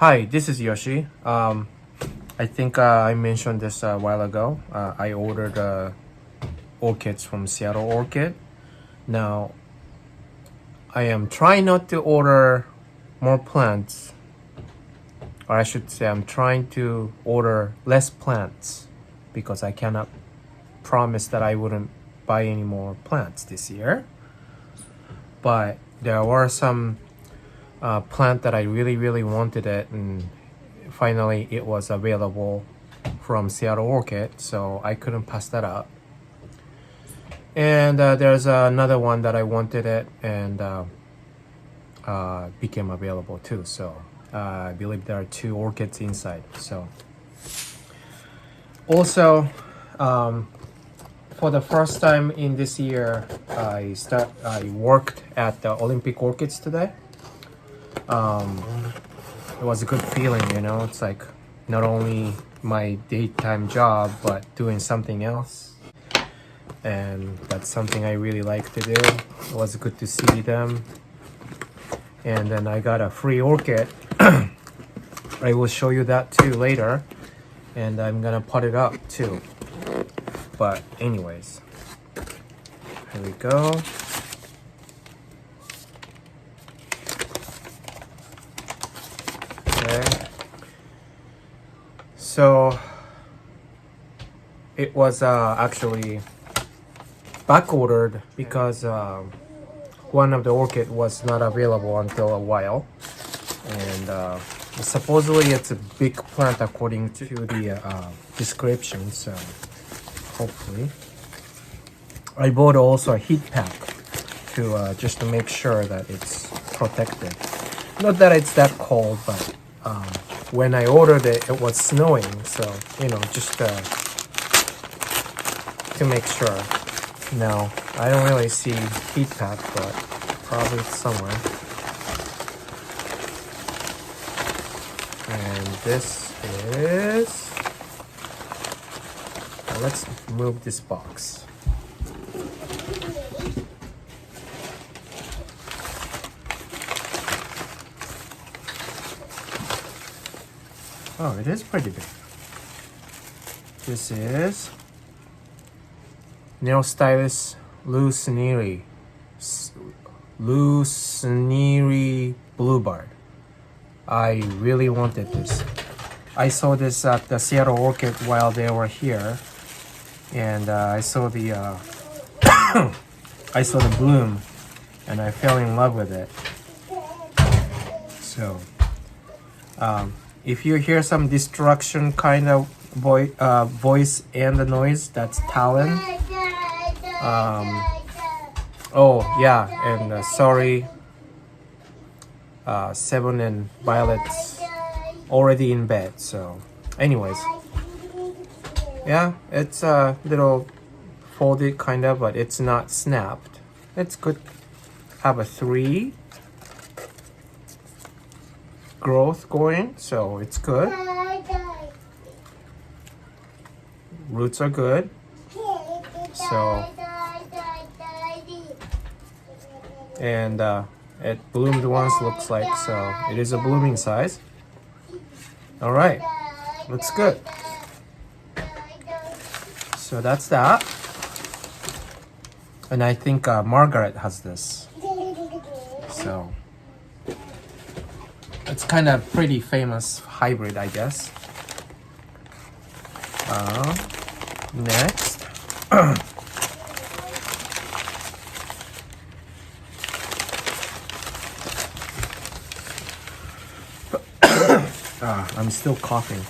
Hi, this is Yoshi. I think I mentioned this a while ago. I ordered orchids from Seattle Orchid. Now, I am trying not to order more plants, or I should say, I'm trying to order less plants because I cannot promise that I wouldn't buy any more plants this year. But there were some plant that I really wanted it, and finally it was available from Seattle Orchid, so I couldn't pass that up. And there's another one that I wanted it, and became available too. So I believe there are two orchids inside. So also, for the first time in this year, I worked at the Olympic Orchids today. It was a good feeling, you know. It's like not only my daytime job, but doing something else, and that's something I really like to do. It was good to see them, and then I got a free orchid. I will show you that too later, and I'm gonna pot it up too. But anyways, here we go. Okay. So it was actually back ordered because one of the orchid was not available until a while, and supposedly it's a big plant according to the description. So hopefully, I bought also a heat pack to just to make sure that it's protected. Not that it's that cold, but when I ordered it, it was snowing, so you know, just to make sure. No, I don't really see heat pack, but probably it's somewhere. And this is... Now let's move this box. Oh, it is pretty big. This is Neostylus lucinieri bluebird. I really wanted this. I saw this at the Seattle Orchid while they were here, and I saw the I saw the bloom, and I fell in love with it. So if you hear some destruction kind of voice and the noise, that's Talon. Oh yeah, and sorry, Seven and Violet's already in bed. So anyways, yeah, it's a little folded kind of, but it's not snapped. It's good. Have a 3 growth going, so it's good. Roots are good. So, and it bloomed once, looks like, so it is a blooming size. All right, looks good. So that's that. And I think Margaret has this. So it's kind of pretty famous hybrid, I guess. Next. I'm still coughing.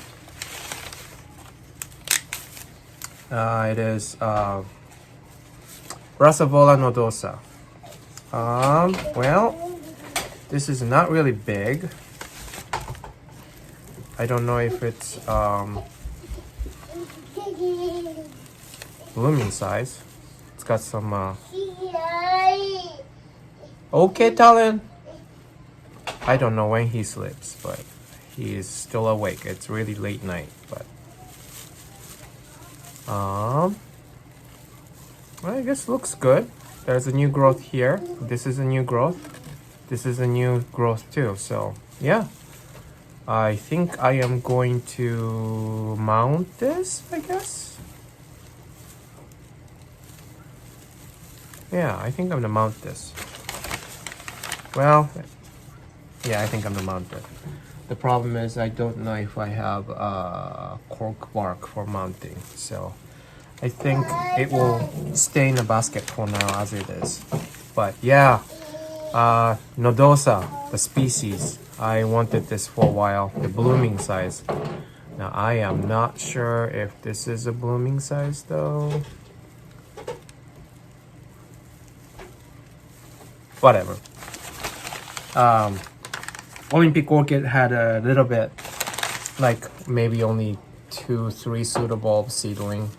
It is Brassavola nodosa. Well, this is not really big. I don't know if it's blooming size. It's got some okay, Talon. I don't know when he sleeps, but he is still awake. It's really late night, but well, I guess looks good. There's a new growth here. This is a new growth. This is a new growth too. So yeah, I think I am going to mount this, I guess. Yeah, I think I'm gonna mount this. Well, yeah, I think I'm gonna mount it. The problem is I don't know if I have cork bark for mounting, so I think it will stay in the basket for now as it is. But yeah, Nodosa, the species, I wanted this for a while, the blooming size. Now I am not sure if this is a blooming size though. Whatever. Olympic Orchid had a little bit, like maybe only 2-3 suitable seedling,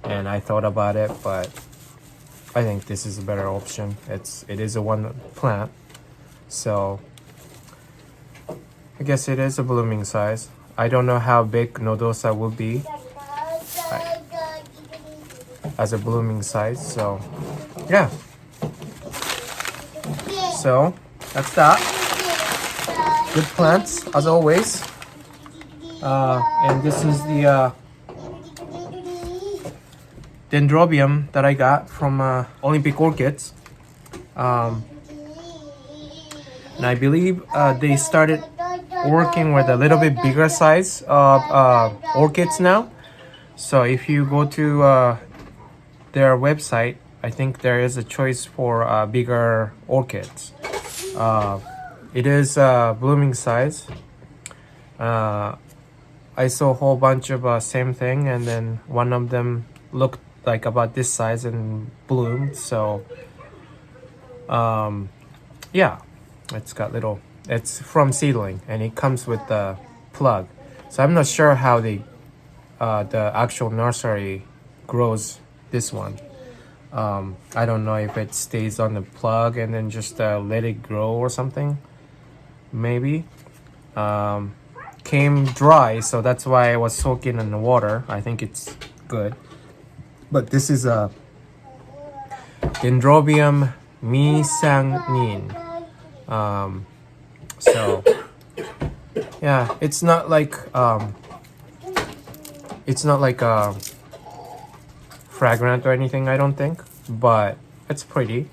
and I thought about it, but I think this is a better option. It is a one plant, so I guess it is a blooming size. I don't know how big Nodosa will be as a blooming size, so yeah. So that's that. Good plants as always. And this is the dendrobium that I got from Olympic Orchids. And I believe they started working with a little bit bigger size of orchids now. So if you go to their website, I think there is a choice for bigger orchids. It is blooming size. I saw a whole bunch of same thing, and then one of them looked like about this size and bloomed. So yeah, it's got little, it's from seedling and it comes with the plug. So I'm not sure how the actual nursery grows this one. I don't know if it stays on the plug and then just let it grow or something. Maybe. Came dry, so that's why I was soaking in the water. I think it's good. But this is a dendrobium misangnin. So yeah, it's not like fragrant or anything, I don't think, but it's pretty.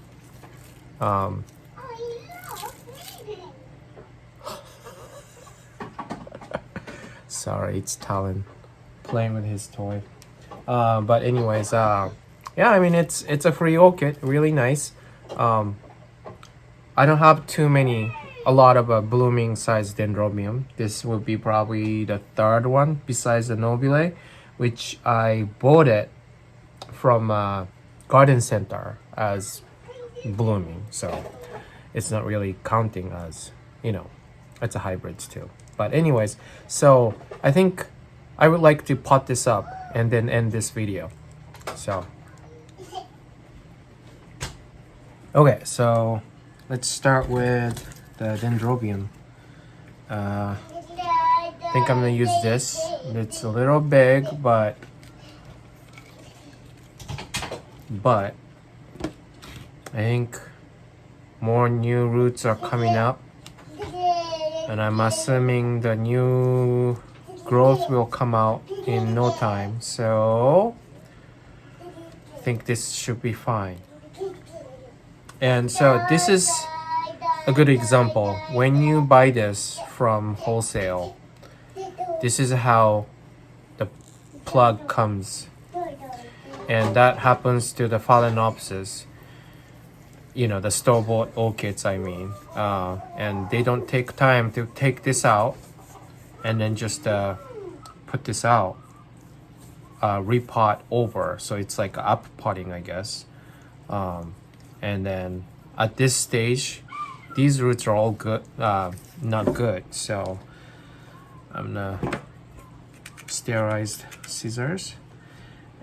Sorry, it's Talon playing with his toy. But anyways, yeah, I mean it's a free orchid, really nice. I don't have a lot of a blooming size dendrobium. This would be probably the third one besides the nobile, which I bought it from a garden center as blooming, so it's not really counting as, it's a hybrid too. But anyways, so I think I would like to pot this up and then end this video. So okay, so let's start with the dendrobium. I think I'm gonna use this. It's a little big, but I think more new roots are coming up, and I'm assuming the new growth will come out in no time, so I think this should be fine. And so this is a good example. When you buy this from wholesale, this is how the plug comes, and that happens to the phalaenopsis, the store-bought orchids, I mean. And they don't take time to take this out and then just put this out, repot over, so it's like up potting, I guess. And then at this stage, these roots are all good, not good, so I'm gonna sterilize scissors,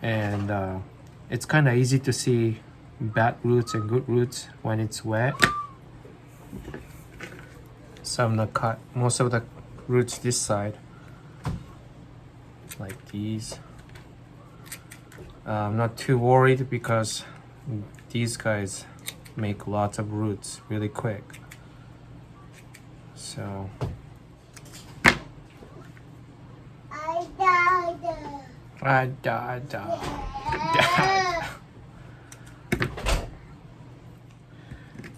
and it's kind of easy to see bad roots and good roots when it's wet. So I'm gonna cut most of the roots this side, like these. I'm not too worried because these guys make lots of roots really quick. So Da, da, da.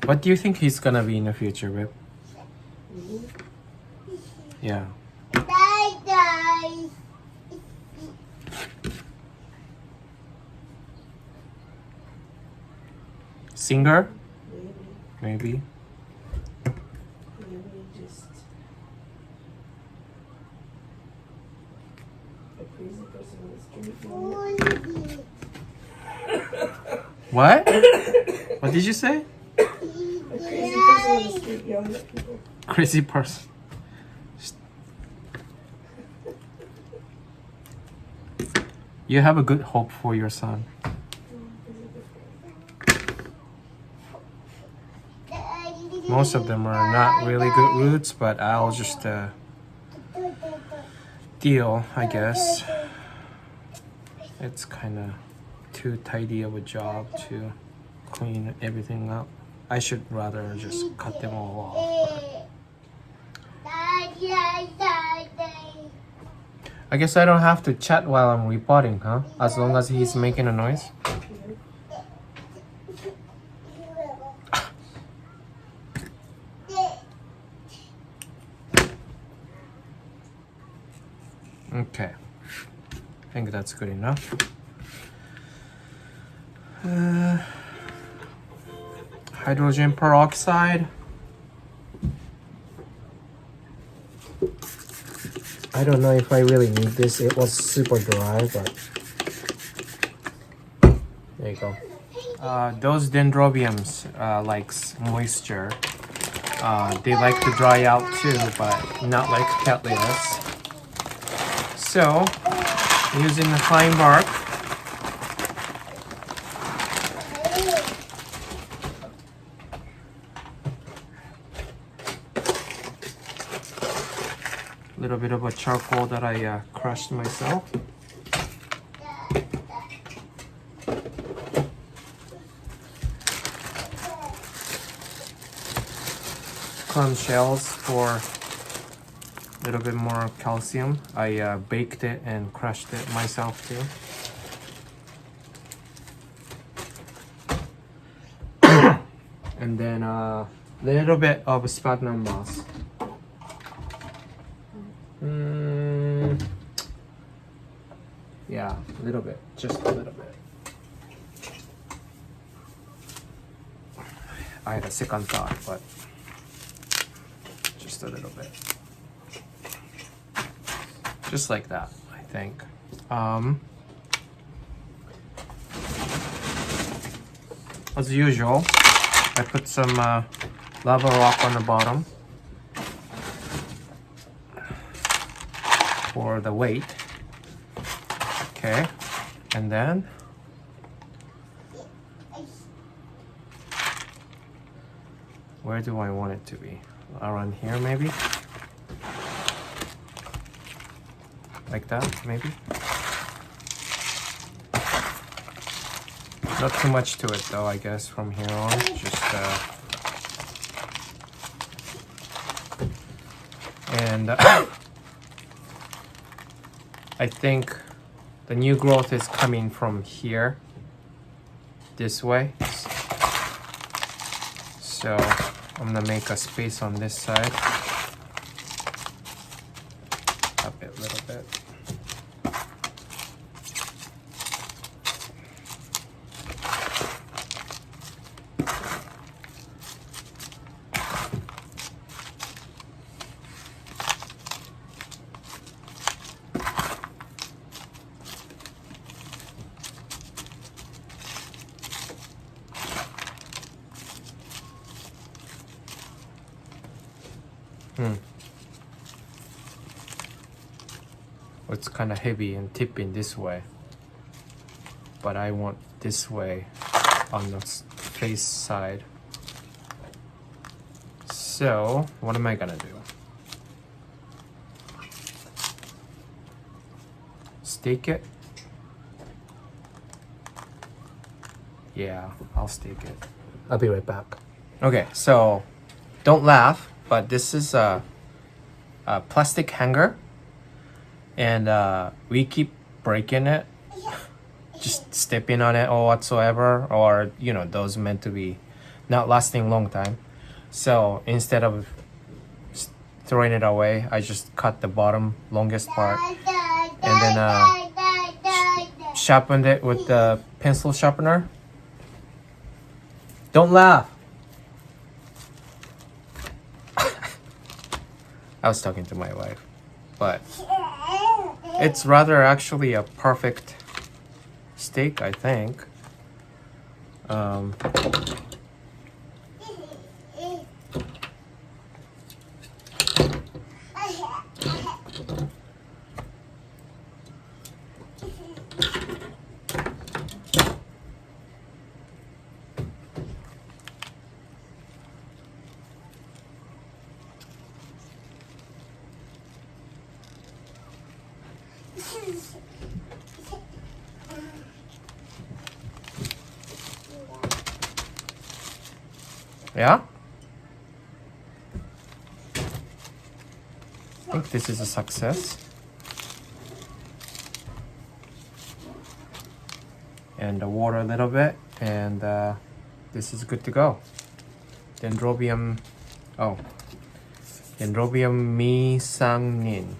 What do you think he's gonna be in the future, babe? Yeah. Singer? Maybe. Maybe just a crazy person on the street. What? What did you say? A crazy person on the street yelling at people. Crazy person. You have a good hope for your son. Most of them are not really good roots, but I'll just deal, I guess. It's kind of too tidy of a job to clean everything up. I should rather just cut them all off. But I guess I don't have to chat while I'm repotting, huh? As long as he's making a noise. Okay, I think that's good enough. Hydrogen peroxide. I don't know if I really need this. It was super dry, but there you go. Those dendrobiums likes moisture. They like to dry out too, but not like cat lettuce. So, using the fine bark, a little bit of a charcoal that I crushed myself. Clam shells for a little bit more calcium. I baked it and crushed it myself too. And then a little bit of sphagnum moss. Yeah, a little bit, just a little bit. I had a second thought, but just a little bit. Just like that, I think. As usual, I put some lava rock on the bottom for the weight. Okay, and then where do I want it to be? Around here, maybe? Like that, maybe? Not too much to it though, I guess, from here on. Just and I think the new growth is coming from here, this way. So I'm gonna make a space on this side. Up it a little bit. It's kind of heavy and tipping this way, but I want this way on the face side. So what am I gonna do? Stake it? Yeah, I'll stake it. I'll be right back. Okay, so don't laugh, but this is a plastic hanger, and we keep breaking it, just stepping on it or whatsoever, or you know, those meant to be not lasting long time. So instead of throwing it away, I just cut the bottom longest part and then sharpened it with the pencil sharpener. Don't laugh. I was talking to my wife, but it's rather actually a perfect steak, I think. Yeah? I think this is a success. And the water a little bit, and this is good to go. Dendrobium, Dendrobium misangnin.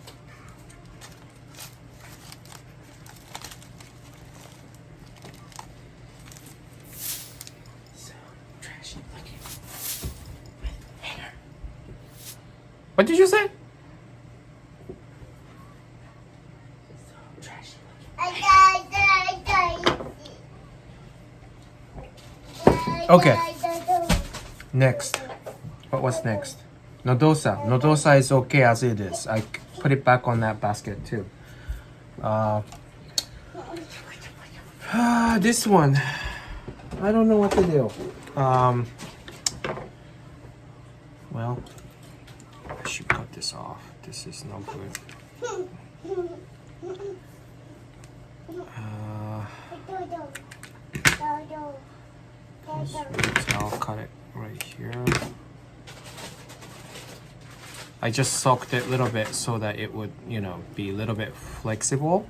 What did you say? Okay. Next. What was next? Nodosa. Nodosa is okay as it is. I put it back on that basket too. This one. I don't know what to do. Well, I should cut this off. This is no good. I'll cut it right here. I just soaked it a little bit so that it would, you know, be a little bit flexible.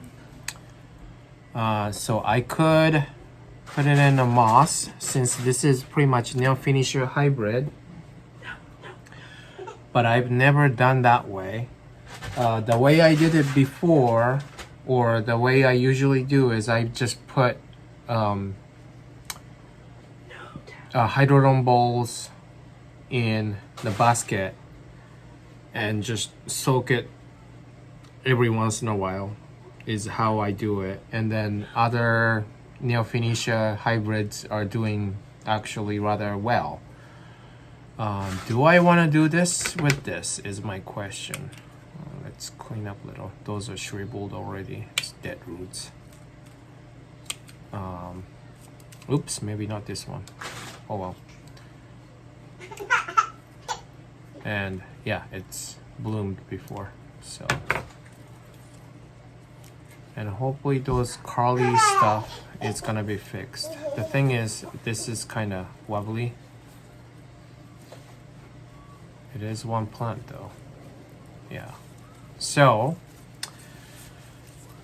So I could put it in a moss, since this is pretty much nail finisher hybrid. But I've never done that way. The way I did it before, or the way I usually do, is I just put hydrodome balls in the basket and just soak it every once in a while, is how I do it. And then other nail finisher hybrids are doing actually rather well. Do I want to do this with this is my question. Let's clean up a little. Those are shriveled already. It's dead roots. Oops, maybe not this one. Oh well. And yeah, it's bloomed before, so. And hopefully those curly stuff is gonna be fixed. The thing is, this is kind of wobbly. It is one plant though. Yeah. So,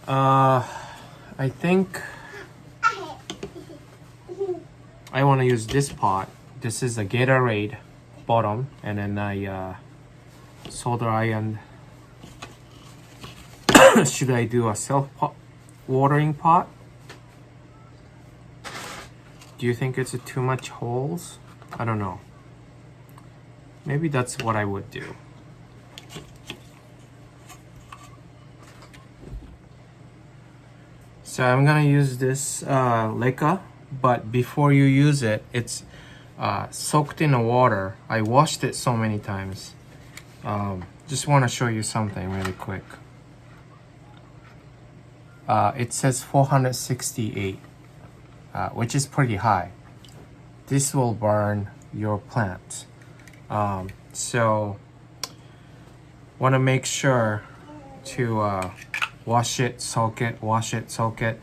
I think I want to use this pot. This is a Gatorade bottom, and then I solder iron. Should I do a self-watering pot? Do you think it's too much holes? I don't know. Maybe that's what I would do. So I'm gonna use this leca, but before you use it, it's soaked in the water. I washed it so many times. Just want to show you something really quick. It says 468, which is pretty high. This will burn your plant. So want to make sure to wash it, soak it, wash it, soak it.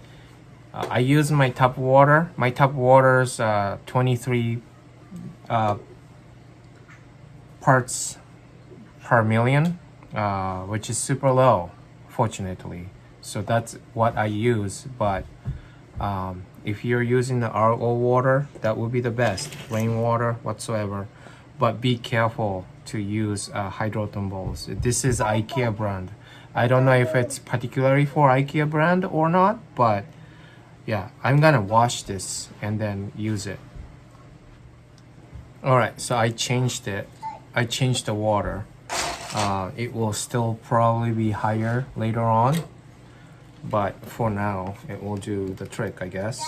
I use my tap water. My tap water is 23 parts per million, which is super low, fortunately. So that's what I use. But if you're using the RO water, that would be the best, rainwater whatsoever. But be careful to use hydroton bowls. This is IKEA brand. I don't know if it's particularly for IKEA brand or not, but yeah, I'm gonna wash this and then use it. All right, so I changed it. I changed the water. It will still probably be higher later on, but for now, it will do the trick, I guess.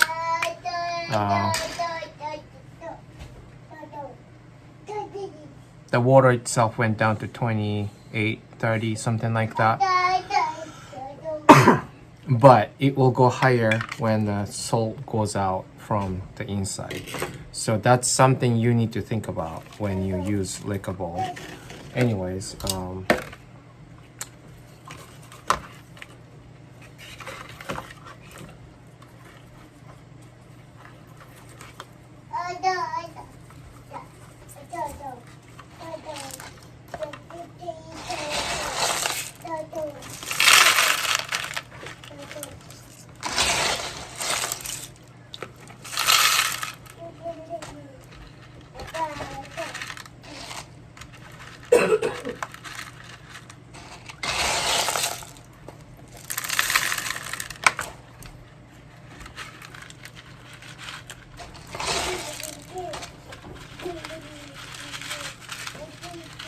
The water itself went down to 28, 30, something like that. But it will go higher when the salt goes out from the inside. So that's something you need to think about when you use liquor bowl. Anyways,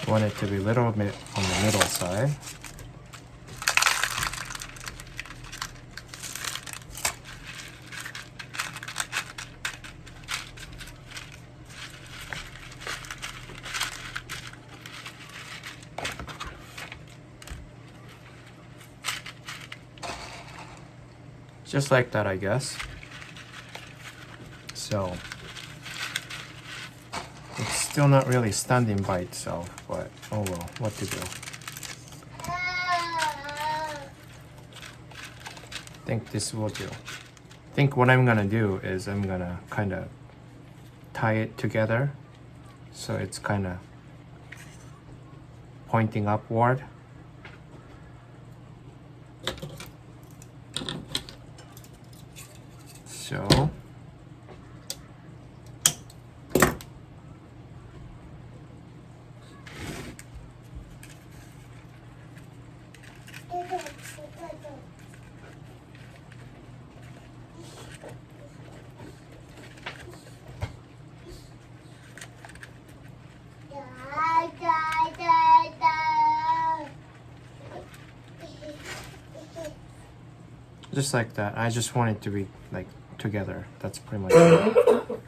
want it to be a little bit on the middle side. Just like that, I guess. So it's still not really standing by itself, but oh well, what to do. I think this will do. I think what I'm gonna do is I'm gonna kind of tie it together so it's kind of pointing upward. So just like that. I just want it to be like together. That's pretty much it.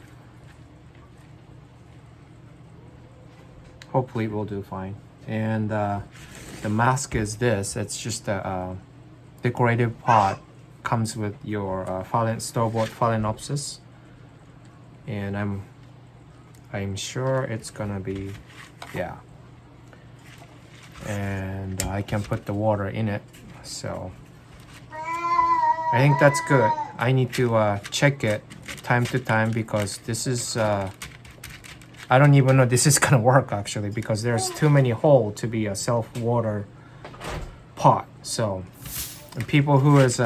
Hopefully it will do fine. And the mask is this. It's just a decorative pot. Comes with your store-bought Phalaenopsis. And I'm sure it's gonna be, yeah. And I can put the water in it. So I think that's good. I need to check it time to time because this is I don't even know this is gonna work actually because there's too many holes to be a self-water pot. So people who is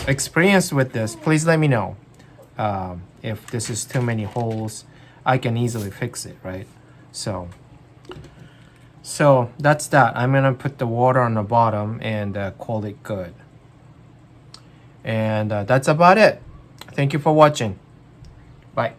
experienced with this, please let me know if this is too many holes. I can easily fix it, right? So that's that. I'm gonna put the water on the bottom and call it good. And that's about it. Thank you for watching. Bye.